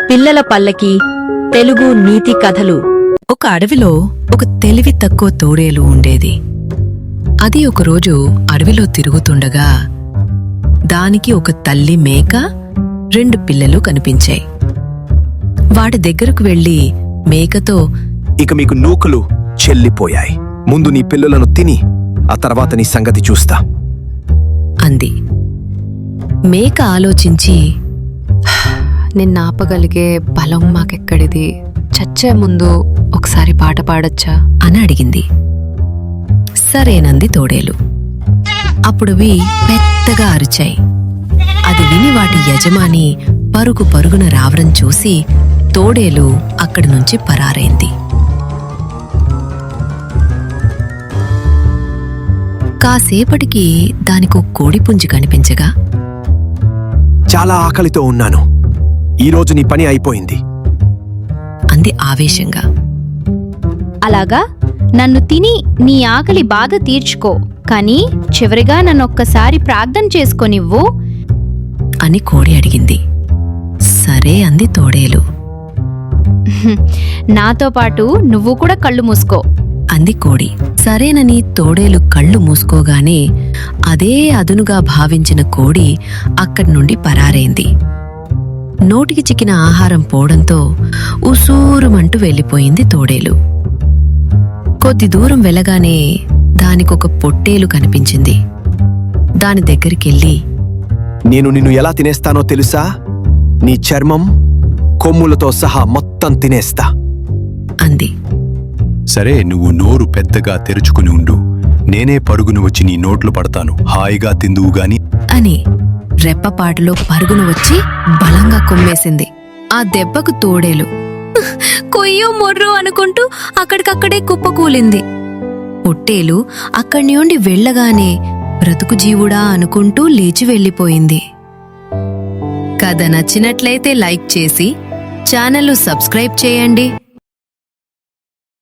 పిల్లల పల్లకి తెలుగు నీతి కథలు. ఒక అడవిలో ఒక తెలివి తక్కువ తోడేలు ఉండేది. అది ఒకరోజు అడవిలో తిరుగుతుండగా దానికి ఒక తల్లి మేక 2 పిల్లలు కనిపించాయి. వాటి దగ్గరకు వెళ్లి మేకతో, ఇక మీకు నూకలు చెల్లిపోయాయి. ముందు నీ పిల్లలను తిని ఆ తర్వాత నీ సంగతి చూస్తా అంది. మేక ఆలోచించి, నిన్నాపగలిగే బలం మాకెక్కడిది, చచ్చే ముందు ఒకసారి పాట పాడొచ్చా అని అడిగింది. సరేనంది తోడేలు. అప్పుడవి పెద్దగా అరిచాయి. అది విని వాటి యజమాని పరుగు పరుగున రావడం చూసి తోడేలు అక్కడి నుంచి పరారైంది. కాసేపటికి దానికో కోడిపుంజి కనిపించగా, చాలా ఆకలితో ఉన్నాను, ఈరోజు నీ పని అయిపోయింది అంది ఆవేశంగా. అలాగా, నన్ను తిని నీ ఆకలి బాధ తీర్చుకో, కానీ చివరిగా నన్నొక్కసారి ప్రార్థన చేసుకోనివ్వు అని కోడి అడిగింది. సరే అంది తోడేలు. నాతో పాటు నువ్వు కూడా కళ్ళు మూసుకో అంది కోడి. సరేనని తోడేలు కళ్ళు మూసుకోగానే అదే అదునుగా భావించిన కోడి అక్కడి నుండి పరారైంది. నోటికి చిక్కిన ఆహారం పోవడంతో ఉసూరుమంటూ వెళ్ళిపోయింది తోడేలు. కొద్ది దూరం వెళ్ళగానే దానికొక పొట్టేలు కనిపించింది. దాని దగ్గరికెళ్ళి, నేను నిన్ను ఎలా తినేస్తానో తెలుసా? నీ చర్మం, కొమ్ములతో సహా మొత్తం తినేస్తా అంది. సరే, నువ్వు నోరు పెద్దగా తెరుచుకుని ఉండు, నేనే పరుగును వచ్చి నీ నోట్లు పడతాను, హాయిగా తిందువుగాని అని రెప్పపాటులో పరుగున వచ్చి బలంగా కొమ్మేసింది. ఆ దెబ్బకు తోడేలు కొయ్యో మొర్రో అనుకుంటూ అక్కడికక్కడే కుప్పకూలింది. పొట్టేలు అక్కడి నుండి వెళ్ళగానే బ్రతుకు జీవుడా అనుకుంటూ లేచి వెళ్ళిపోయింది. కథ నచ్చినట్లయితే లైక్ చేసి ఛానల్ను సబ్స్క్రైబ్ చేయండి.